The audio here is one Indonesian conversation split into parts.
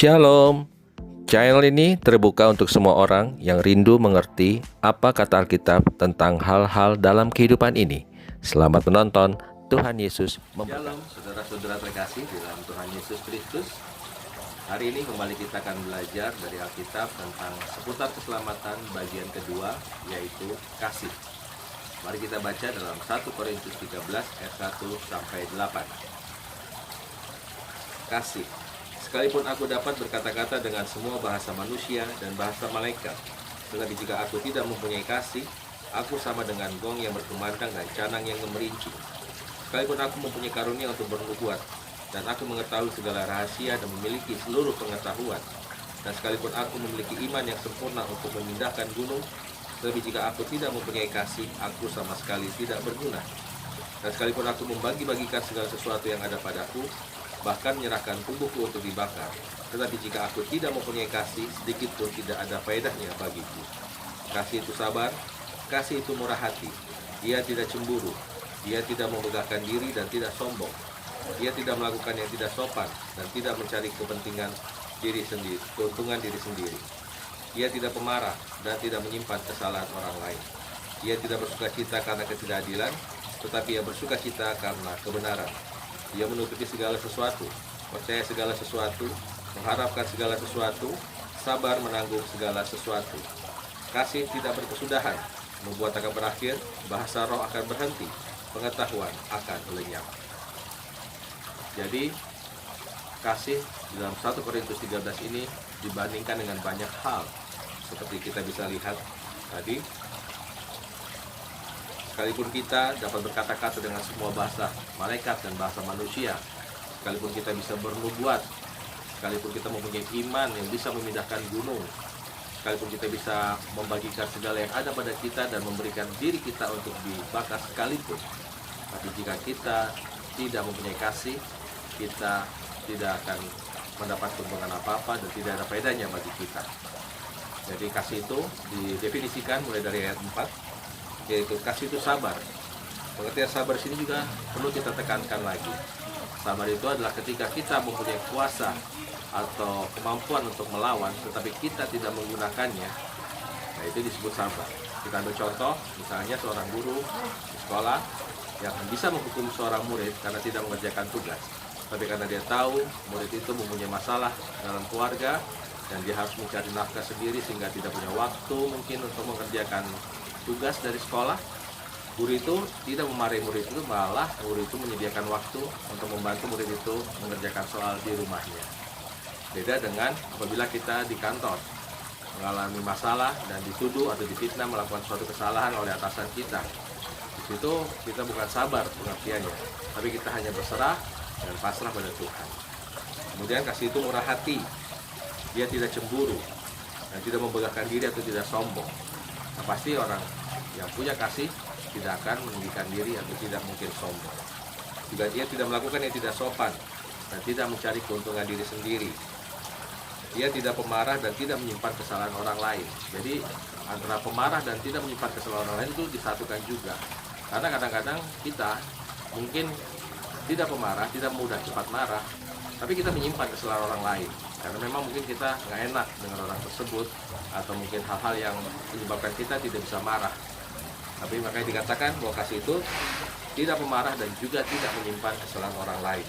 Shalom. Channel ini terbuka untuk semua orang yang rindu mengerti apa kata Alkitab tentang hal-hal dalam kehidupan ini. Selamat menonton. Tuhan Yesus memberkati. Shalom, saudara-saudara terkasih di dalam Tuhan Yesus Kristus. Hari ini kembali kita akan belajar dari Alkitab tentang seputar keselamatan bagian kedua, yaitu kasih. Mari kita baca dalam 1 Korintus 13 ayat 1 sampai 8. Kasih. Sekalipun aku dapat berkata-kata dengan semua bahasa manusia dan bahasa malaikat, tetapi jika aku tidak mempunyai kasih, aku sama dengan gong yang berkumandang dan canang yang gemerincing. Sekalipun aku mempunyai karunia untuk bernubuat, dan aku mengetahui segala rahasia dan memiliki seluruh pengetahuan, dan sekalipun aku memiliki iman yang sempurna untuk memindahkan gunung, tetapi jika aku tidak mempunyai kasih, aku sama sekali tidak berguna. Dan sekalipun aku membagi-bagikan segala sesuatu yang ada padaku, bahkan menyerahkan tubuhku untuk dibakar, tetapi jika aku tidak mempunyai kasih, sedikit pun tidak ada faedahnya bagiku. Kasih itu sabar, kasih itu murah hati, ia tidak cemburu, ia tidak membanggakan diri dan tidak sombong, ia tidak melakukan yang tidak sopan dan tidak mencari kepentingan diri sendiri, keuntungan diri sendiri. Ia tidak pemarah dan tidak menyimpan kesalahan orang lain. Ia tidak bersukacita karena ketidakadilan, tetapi ia bersukacita karena kebenaran. Ia menutupi segala sesuatu, percaya segala sesuatu, mengharapkan segala sesuatu, sabar menanggung segala sesuatu. Kasih tidak berkesudahan, nubuat akan berakhir, bahasa roh akan berhenti, pengetahuan akan lenyap. Jadi, kasih dalam 1 Korintus 13 ini dibandingkan dengan banyak hal, seperti kita bisa lihat tadi. Sekalipun kita dapat berkata-kata dengan semua bahasa malaikat dan bahasa manusia, sekalipun kita bisa bernubuat, sekalipun kita mempunyai iman yang bisa memindahkan gunung, sekalipun kita bisa membagikan segala yang ada pada kita dan memberikan diri kita untuk dibakar sekalipun, tapi jika kita tidak mempunyai kasih, kita tidak akan mendapat keuntungan apa-apa dan tidak ada faedahnya bagi kita. Jadi kasih itu didefinisikan mulai dari ayat 4, yaitu kasih itu sabar. Pengertian sabar sini juga perlu kita tekankan lagi. Sabar itu adalah ketika kita mempunyai kuasa atau kemampuan untuk melawan, tetapi kita tidak menggunakannya. Nah, itu disebut sabar. Kita ambil contoh, misalnya seorang guru di sekolah yang bisa menghukum seorang murid karena tidak mengerjakan tugas. Tapi karena dia tahu murid itu mempunyai masalah dalam keluarga dan dia harus mencari nafkah sendiri sehingga tidak punya waktu mungkin untuk mengerjakan tugas dari sekolah, guru itu tidak memarahi murid itu, malah guru itu menyediakan waktu untuk membantu murid itu mengerjakan soal di rumahnya. Beda dengan apabila kita di kantor mengalami masalah dan dituduh atau difitnah melakukan suatu kesalahan oleh atasan kita. Di situ kita bukan sabar pengertiannya, tapi kita hanya berserah dan pasrah pada Tuhan. Kemudian kasih itu murah hati, dia tidak cemburu dan tidak membanggakan diri atau tidak sombong. Nah, pasti orang yang punya kasih tidak akan meninggikan diri atau tidak mungkin sombong. Juga dia tidak melakukan yang tidak sopan dan tidak mencari keuntungan diri sendiri. Dia tidak pemarah dan tidak menyimpan kesalahan orang lain. Jadi antara pemarah dan tidak menyimpan kesalahan orang lain itu disatukan juga. Karena kadang-kadang kita mungkin tidak pemarah, tidak mudah cepat marah, tapi kita menyimpan kesalahan orang lain. Karena memang mungkin kita nggak enak dengan orang tersebut, atau mungkin hal-hal yang menyebabkan kita tidak bisa marah. Tapi makanya dikatakan bahwa kasih itu tidak pemarah dan juga tidak menyimpan kesalahan orang lain.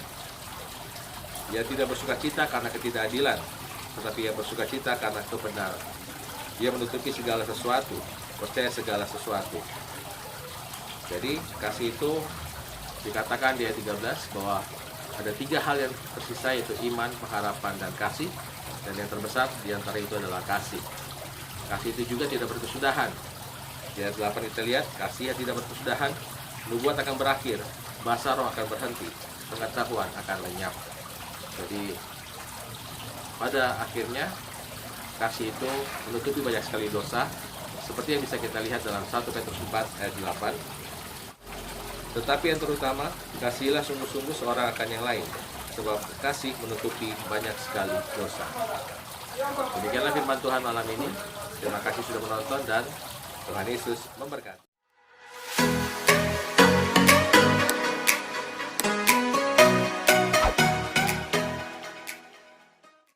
Dia tidak bersukacita karena ketidakadilan, tetapi ia bersukacita karena kebenaran. Dia menutupi segala sesuatu, percaya segala sesuatu. Jadi kasih itu dikatakan di ayat 13 bahwa ada 3 hal yang tersisa, yaitu iman, pengharapan, dan kasih. Dan yang terbesar diantara itu adalah kasih. Kasih itu juga tidak berkesudahan. Di ayat 8 kita lihat, kasih yang tidak berkesudahan, nubuat akan berakhir, bahasa roh akan berhenti, pengetahuan akan lenyap. Jadi pada akhirnya kasih itu menutupi banyak sekali dosa, seperti yang bisa kita lihat dalam 1 Petrus 4 ayat 8. Tetapi yang terutama, kasihilah sungguh-sungguh seorang akan yang lain, sebab kasih menutupi banyak sekali dosa. Demikianlah firman Tuhan malam ini. Terima kasih sudah menonton dan Tuhan Yesus memberkati.